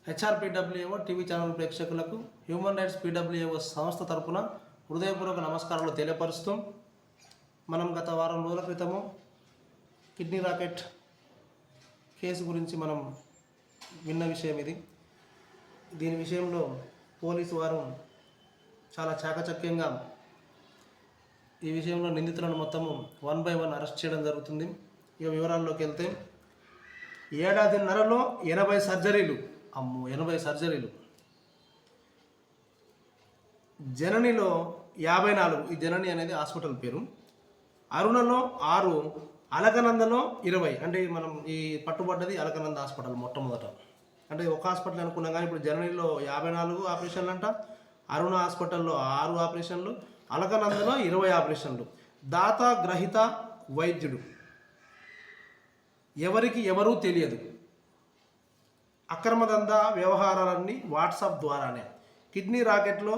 హెచ్ఆర్పిడబ్ల్యూఏఓ TV channel ప్రేక్షకులకు human rights పీడబ్ల్యూఏఓ సంస్థ తరపున హృదయపూర్వక నమస్కారాలు తెలియపరుస్తూ మనం గత వారం రోజుల క్రితము కిడ్నీ రాకెట్ కేసు గురించి మనం విన్న విషయం ఇది. దీని విషయంలో పోలీసు వారు చాలా చాకచక్యంగా ఈ విషయంలో నిందితులను మొత్తము 1 by 1 అరెస్ట్ చేయడం జరుగుతుంది. ఇక వివరాల్లోకి వెళ్తే ఏడాదిన్నరలో 80 సర్జరీలు, 80 సర్జరీలు, జననిలో 54, ఈ జనని అనేది హాస్పిటల్ పేరు, అరుణలో 6, అలకనందలో 20. అంటే మనం ఈ పట్టుబడ్డది అలకనంద హాస్పిటల్ మొట్టమొదట. అంటే ఒక హాస్పిటల్ అనుకున్నాం కానీ ఇప్పుడు జననిలో 54 ఆపరేషన్లు అంట, అరుణ హాస్పిటల్లో 6 ఆపరేషన్లు, అలకనందలో 20 ఆపరేషన్లు. దాత గ్రహీత వైద్యుడు ఎవరికి ఎవరూ తెలియదు. అక్రమదందా వ్యవహారాలన్నీ వాట్సాప్ ద్వారానే. కిడ్నీ రాకెట్లో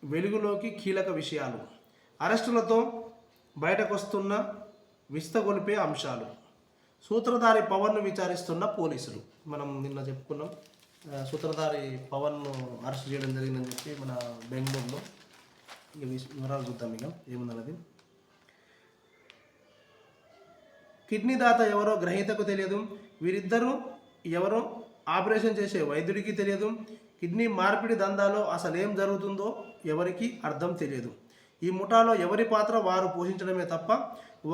వెలుగులోకి కీలక విషయాలు, అరెస్టులతో బయటకొస్తున్న విస్తగొలిపే అంశాలు, సూత్రధారి పవన్ను విచారిస్తున్న పోలీసులు. మనం నిన్న చెప్పుకున్నాం, సూత్రధారి పవన్ను అరెస్ట్ చేయడం జరిగిందని చెప్పి మన బెంగళూరులో. ఇక వివరాలు చూద్దాం ఇక ఏమున్నది. కిడ్నీ దాత ఎవరో గ్రహీతకు తెలియదు. వీరిద్దరూ ఎవరో ఆపరేషన్ చేసే వైద్యుడికి తెలియదు. కిడ్నీ మార్పిడి దందాలో అసలేం జరుగుతుందో ఎవరికి అర్థం తెలియదు. ఈ ముఠాలో ఎవరి పాత్ర వారు పోషించడమే తప్ప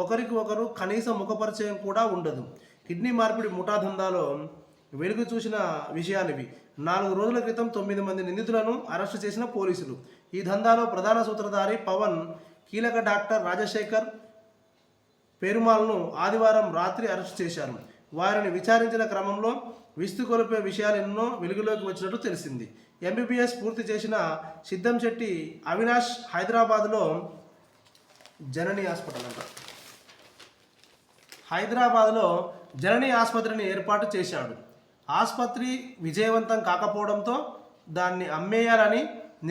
ఒకరికి ఒకరు కనీస ముఖపరిచయం కూడా ఉండదు. కిడ్నీ మార్పిడి ముఠా దందాలో వెలుగు చూసిన విషయాలివి. 4 రోజుల క్రితం 9 మంది నిందితులను అరెస్టు చేసిన పోలీసులు. ఈ దందాలో ప్రధాన సూత్రధారి పవన్, కీలక డాక్టర్ రాజశేఖర్ పెరుమాల్ను ఆదివారం రాత్రి అరెస్ట్ చేశారు. వారిని విచారించిన క్రమంలో విస్తుకొలిపే విషయాలు ఎన్నో వెలుగులోకి వచ్చినట్టు తెలిసింది. ఎంబీబీఎస్ పూర్తి చేసిన సిద్ధంశెట్టి అవినాష్ హైదరాబాద్లో జనని హాస్పిటల్ అంట, హైదరాబాద్లో జనని ఆసుపత్రిని ఏర్పాటు చేశాడు. ఆసుపత్రి విజయవంతం కాకపోవడంతో దాన్ని అమ్మేయాలని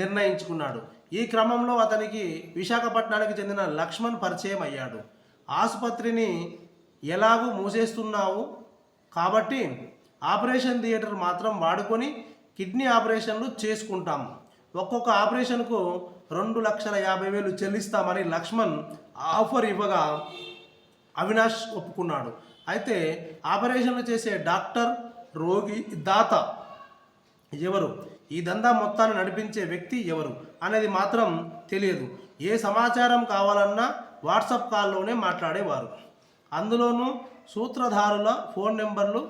నిర్ణయించుకున్నాడు. ఈ క్రమంలో అతనికి విశాఖపట్నానికి చెందిన లక్ష్మణ్ పరిచయం అయ్యాడు. ఆసుపత్రిని ఎలాగూ మూసేస్తున్నావు కాబట్టి ఆపరేషన్ థియేటర్ మాత్రం వాడుకొని కిడ్నీ ఆపరేషన్లు చేసుకుంటాం. ఒక్కొక్క ఆపరేషన్కు 2,50,000 చెల్లిస్తామని లక్ష్మణ్ ఆఫర్ ఇవ్వగా అవినాష్ ఒప్పుకున్నాడు. అయితే ఆపరేషన్లు చేసే డాక్టర్, రోగి, దాత ఎవరు, ఈ దందా మొత్తాన్ని నడిపించే వ్యక్తి ఎవరు అనేది మాత్రం తెలియదు. ఏ సమాచారం కావాలన్నా వాట్సాప్ కాల్లోనే మాట్లాడేవారు. అందులోనూ సూత్రధారుల ఫోన్ నెంబర్లు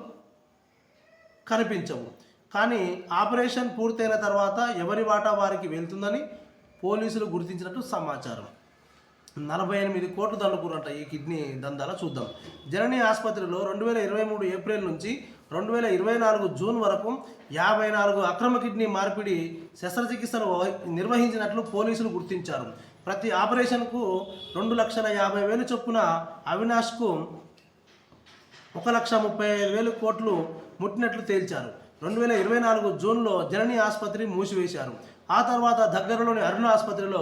కనిపించవు. కానీ ఆపరేషన్ పూర్తయిన తర్వాత ఎవరి వాటా వారికి వెళ్తుందని పోలీసులు గుర్తించినట్టు సమాచారం. 48 కోట్లు దండుకున్నట్ట ఈ కిడ్నీ దందాల. చూద్దాం. జనని ఆసుపత్రిలో 2023 ఏప్రిల్ నుంచి 2024 జూన్ వరకు 54 అక్రమ కిడ్నీ మార్పిడి శస్త్రచికిత్సలు నిర్వహించినట్లు పోలీసులు గుర్తించారు. ప్రతి ఆపరేషన్కు 2,50,000 చొప్పున అవినాష్కు 1,35,000 కోట్లు ముట్టినట్లు తేల్చారు. 2024 జూన్లో జనని ఆసుపత్రి మూసివేశారు. ఆ తర్వాత దగ్గరలోని అరుణ ఆసుపత్రిలో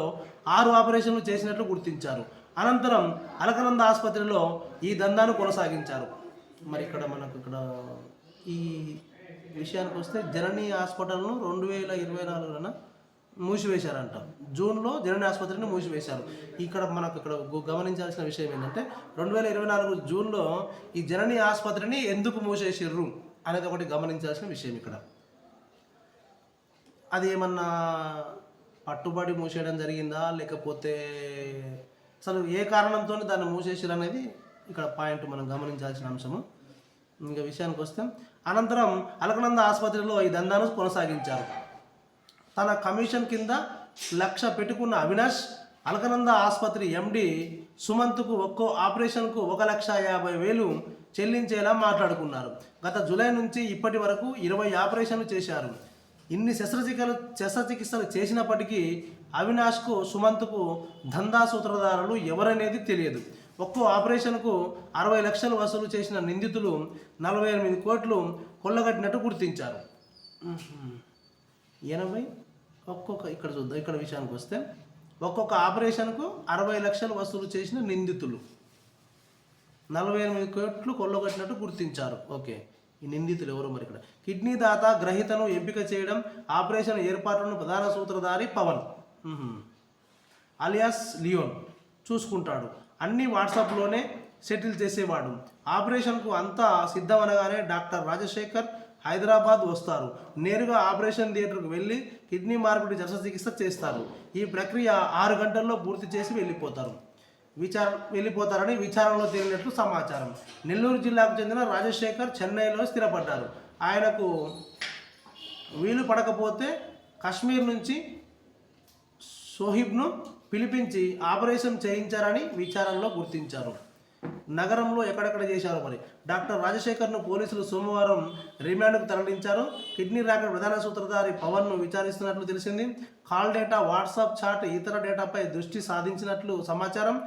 6 ఆపరేషన్లు చేసినట్లు గుర్తించారు. అనంతరం అలకనంద ఆసుపత్రిలో ఈ దందాను కొనసాగించారు. మరి ఇక్కడ ఈ విషయానికి వస్తే జనని హాస్పిటల్ను 2024 మూసివేశారంట. జూన్లో జనని ఆసుపత్రిని మూసివేశారు. మనకు ఇక్కడ గమనించాల్సిన విషయం ఏంటంటే 2024 జూన్లో ఈ జనని ఆసుపత్రిని ఎందుకు మూసేసిర్రు అనేది ఒకటి గమనించాల్సిన విషయం. ఇక్కడ అది ఏమన్నా పట్టుబడి మూసేయడం జరిగిందా, లేకపోతే అసలు ఏ కారణంతో దాన్ని మూసేసిరు అనేది ఇక్కడ పాయింట్ మనం గమనించాల్సిన అంశము. ఇంకా విషయానికి వస్తే అనంతరం అలకనంద ఆసుపత్రిలో ఈ దందాను కొనసాగించారు. తన కమిషన్ కింద 1,00,000 పెట్టుకున్న అవినాష్ అలకనంద ఆసుపత్రి ఎండి సుమంత్కు ఒక్కో ఆపరేషన్కు 1,50,000 చెల్లించేలా మాట్లాడుకున్నారు. గత జూలై నుంచి ఇప్పటి వరకు 20 ఆపరేషన్లు చేశారు. ఇన్ని శస్త్రచికిత్సలు చేసినప్పటికీ అవినాష్కు, సుమంత్కు దందా సూత్రధారులు ఎవరనేది తెలియదు. ఒక్కో ఆపరేషన్కు 60 లక్షలు వసూలు చేసిన నిందితులు 48 కోట్లు కొల్లగట్టినట్టు గుర్తించారు. 80 ఇక్కడ చూద్దాం. ఇక్కడ విషయానికి వస్తే ఒక్కొక్క ఆపరేషన్కు 60 లక్షలు వసూలు చేసిన నిందితులు 48 కోట్లు కొల్లగొట్టినట్టు గుర్తించారు. ఓకే, ఈ నిందితులు ఎవరు మరి ఇక్కడ? కిడ్నీ దాత గ్రహీతను ఎంపిక చేయడం, ఆపరేషన్ ఏర్పాట్లను ప్రధాన సూత్రధారి పవన్ అలియాస్ లియోన్ చూసుకుంటాడు. అన్ని వాట్సాప్లోనే సెటిల్ చేసేవాడు. ఆపరేషన్కు అంతా సిద్ధమనగానే డాక్టర్ రాజశేఖర్ హైదరాబాద్ వస్తారు. నేరుగా ఆపరేషన్ థియేటర్కు వెళ్ళి కిడ్నీ మార్పిడి శస్త్రచికిత్స చేస్తారు. ఈ ప్రక్రియ 6 గంటల్లో పూర్తి చేసి వెళ్ళిపోతారని విచారణలో తేలినట్లు సమాచారం. నెల్లూరు జిల్లాకు చెందిన రాజశేఖర్ చెన్నైలో స్థిరపడ్డారు. ఆయనకు వీలు పడకపోతే కాశ్మీర్ నుంచి సోహిబ్ను పిలిపించి ఆపరేషన్ చేయించారని విచారణలో గుర్తించారు. నగరంలో ఎక్కడెక్కడ చేశారు మరి? డాక్టర్ రాజశేఖర్ను పోలీసులు సోమవారం రిమాండ్కు తరలించారు. కిడ్నీ ర్యాకెట్ ప్రధాన సూత్రధారి పవన్ను విచారిస్తున్నట్లు తెలిసింది. కాల్ డేటా, వాట్సాప్ చాట్, ఇతర డేటాపై దృష్టి సాధించినట్లు సమాచారం.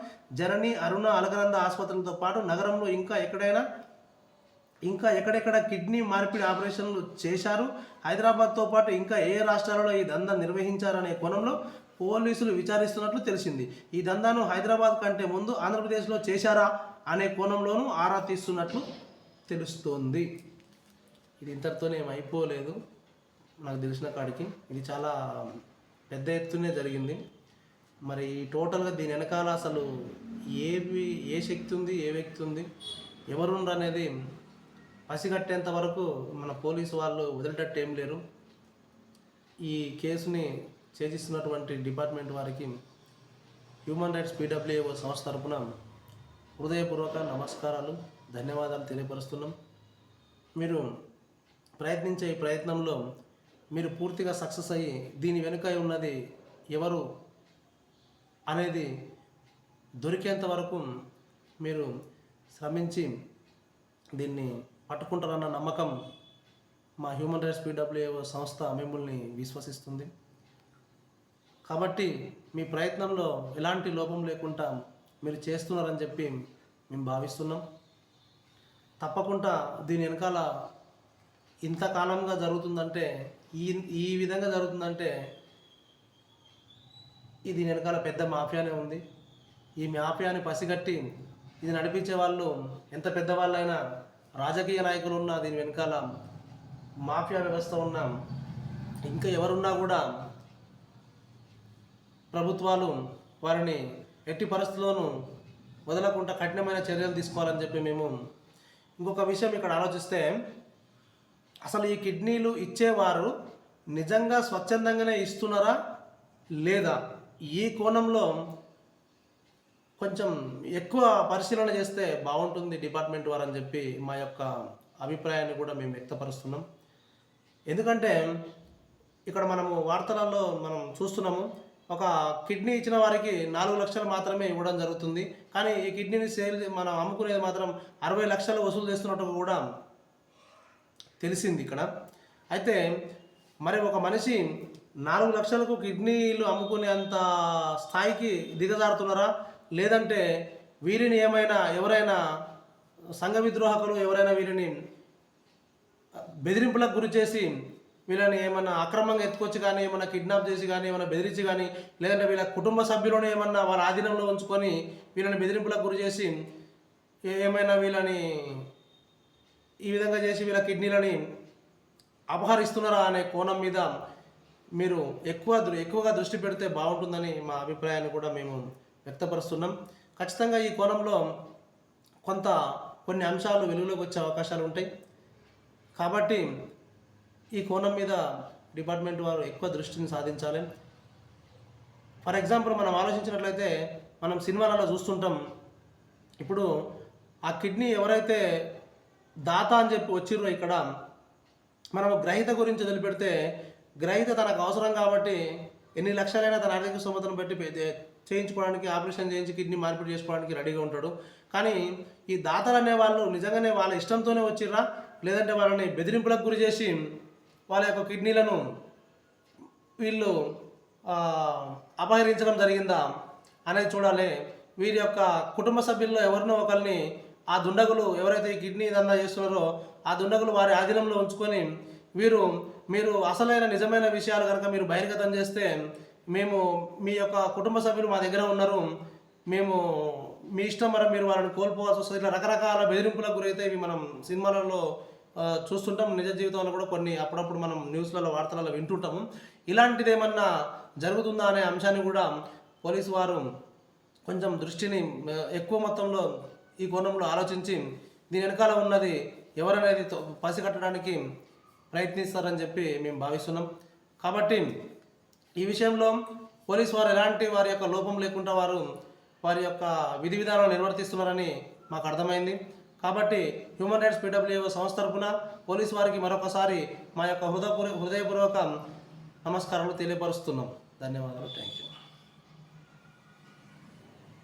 జనని, అరుణ, అలకనంద ఆసుపత్రులతో పాటు నగరంలో ఇంకా ఎక్కడెక్కడ కిడ్నీ మార్పిడి ఆపరేషన్లు చేశారు, హైదరాబాద్తో పాటు ఇంకా ఏ రాష్ట్రాలలో ఈ దందా నిర్వహించారనే కోణంలో పోలీసులు విచారిస్తున్నట్లు తెలిసింది. ఈ దందాను హైదరాబాద్ కంటే ముందు ఆంధ్రప్రదేశ్లో చేశారా అనే కోణంలోనూ ఆరా తీస్తున్నట్లు తెలుస్తోంది. ఇది ఇంతటితోనే అయిపోలేదు. నాకు తెలిసిన కాడికి ఇది చాలా పెద్ద ఎత్తునే జరిగింది. మరి టోటల్గా దీని వెనకాల అసలు ఏ శక్తి ఉంది, ఏ వ్యక్తి ఉంది, ఎవరుండ్రు అనేది పసిగట్టేంత వరకు మన పోలీసు వాళ్ళు వదిలేటట్టు ఏం లేరు. ఈ కేసుని ఛేదిస్తున్నటువంటి డిపార్ట్మెంట్ వారికి హ్యూమన్ రైట్స్ PWA సంస్థ తరపున హృదయపూర్వక నమస్కారాలు, ధన్యవాదాలు తెలియపరుస్తున్నాం. మీరు ప్రయత్నించే ఈ ప్రయత్నంలో మీరు పూర్తిగా సక్సెస్ అయ్యి దీని వెనుక ఉన్నది ఎవరు అనేది దొరికేంత వరకు మీరు శ్రమించి దీన్ని పట్టుకుంటారన్న నమ్మకం మా హ్యూమన్ రైట్స్ PWA సంస్థ మిమ్మల్ని విశ్వసిస్తుంది. కాబట్టి మీ ప్రయత్నంలో ఎలాంటి లోపం లేకుండా మీరు చేస్తున్నారని చెప్పి మేము భావిస్తున్నాం. తప్పకుండా దీని వెనకాల ఇంతకాలంగా జరుగుతుందంటే ఈ విధంగా జరుగుతుందంటే దీని వెనకాల పెద్ద మాఫియానే ఉంది. ఈ మాఫియాని పసిగట్టి ఇది నడిపించే వాళ్ళు ఎంత పెద్దవాళ్ళైనా, రాజకీయ నాయకులు ఉన్నా, దీని వెనకాల మాఫియా వ్యవస్థ ఉన్నా, ఇంకా ఎవరున్నా కూడా ప్రభుత్వాలు వారిని ఎట్టి పరిస్థితుల్లోనూ వదలకుండా కఠినమైన చర్యలు తీసుకోవాలని చెప్పి మేము ఇంకొక విషయం ఇక్కడ ఆలోచిస్తే, అసలు ఈ కిడ్నీలు ఇచ్చేవారు నిజంగా స్వచ్ఛందంగానే ఇస్తున్నారా లేదా, ఈ కోణంలో కొంచెం ఎక్కువ పరిశీలన చేస్తే బాగుంటుంది డిపార్ట్మెంట్ వారు అని చెప్పి మా యొక్క అభిప్రాయాన్ని కూడా మేము వ్యక్తపరుస్తున్నాం. ఎందుకంటే ఇక్కడ మనము వార్తలలో మనం చూస్తున్నాము, ఒక కిడ్నీ ఇచ్చిన వారికి 4 లక్షలు మాత్రమే ఇవ్వడం జరుగుతుంది. కానీ ఈ కిడ్నీని మనం అమ్ముకునేది మాత్రం 60 లక్షలు వసూలు చేస్తున్నట్టు కూడా తెలిసింది ఇక్కడ. అయితే మరి ఒక మనిషి 4 లక్షలకు కిడ్నీలు అమ్ముకునేంత స్థాయికి దిగజారుతున్నారా, లేదంటే వీరిని ఎవరైనా సంఘ విద్రోహకులు ఎవరైనా వీరిని బెదిరింపులకు గురి చేసి వీళ్ళని ఏమన్నా అక్రమంగా ఎత్తుకొచ్చి కానీ, ఏమన్నా కిడ్నాప్ చేసి కానీ, ఏమన్నా బెదిరించి కానీ, లేదంటే వీళ్ళ కుటుంబ సభ్యులను ఏమన్నా వాళ్ళ ఆధీనంలో ఉంచుకొని వీళ్ళని బెదిరింపులకు గురి చేసి ఏమైనా వీళ్ళని ఈ విధంగా చేసి వీళ్ళ కిడ్నీలని అపహరిస్తున్నారా అనే కోణం మీద మీరు ఎక్కువగా దృష్టి పెడితే బాగుంటుందని మా అభిప్రాయాన్ని కూడా మేము వ్యక్తపరుస్తున్నాం. ఖచ్చితంగా ఈ కోణంలో కొన్ని అంశాలు వెలుగులోకి వచ్చే అవకాశాలు ఉంటాయి. కాబట్టి ఈ కోణం మీద డిపార్ట్మెంట్ వారు ఎక్కువ దృష్టిని సాధించాలి. ఫర్ ఎగ్జాంపుల్ మనం ఆలోచించినట్లయితే మనం సినిమాలలో చూస్తుంటాం, ఇప్పుడు ఆ కిడ్నీ ఎవరైతే దాత అని చెప్పి వచ్చిర్రో ఇక్కడ మనం గ్రహీత గురించి వదిలిపెడితే, గ్రహీత తనకు అవసరం కాబట్టి ఎన్ని లక్షలైనా తన ఆర్థిక స్తోమతను బట్టి చేయించుకోవడానికి, ఆపరేషన్ చేయించి కిడ్నీ మార్పిడి చేసుకోవడానికి రెడీగా ఉంటాడు. కానీ ఈ దాతలు అనేవాళ్ళు నిజంగానే వాళ్ళ ఇష్టంతోనే వచ్చిర్రా, లేదంటే వాళ్ళని బెదిరింపులకు గురి చేసి వాళ్ళ యొక్క కిడ్నీలను వీళ్ళు అపహరించడం జరిగిందా అనేది చూడాలి. వీరి యొక్క కుటుంబ సభ్యుల్లో ఎవరినో ఒకరిని ఆ దుండగులు ఎవరైతే ఈ కిడ్నీ దందా చేస్తున్నారో ఆ దుండగులు వారి ఆధీనంలో ఉంచుకొని మీరు అసలైన నిజమైన విషయాలు కనుక మీరు బహిర్గతం చేస్తే మీ యొక్క కుటుంబ సభ్యులు మా దగ్గర ఉన్నారు, మీ ఇష్టం, మరి మీరు వాళ్ళని కోల్పోవాల్సి వస్తుంది, ఇట్లా రకరకాల బెదిరింపులకు గురైతే ఇవి మనం సినిమాలలో చూస్తుంటాం. నిజ జీవితంలో కూడా కొన్ని అప్పుడప్పుడు మనం న్యూస్లలో వార్తలలో వింటుంటాము. ఇలాంటిది ఏమన్నా జరుగుతుందా అనే అంశాన్ని కూడా పోలీసు వారు కొంచెం దృష్టిని ఎక్కువ మొత్తంలో ఈ కోణంలో ఆలోచించి దీని వెనకాల ఉన్నది ఎవరనేది పసిగట్టడానికి ప్రయత్నిస్తారని చెప్పి మేము భావిస్తున్నాం. కాబట్టి ఈ విషయంలో పోలీసు వారు ఎలాంటి వారి యొక్క లోపం లేకుండా వారి యొక్క విధి విధానాలు నిర్వర్తిస్తున్నారని మాకు అర్థమైంది. కాబట్టి హ్యూమన్ రైట్స్ PWO సంస్థ తరఫున పోలీసు వారికి మరొకసారి మా యొక్క హృదయపూర్వక నమస్కారాలు తెలియపరుస్తున్నాం. ధన్యవాదాలు. Thank you.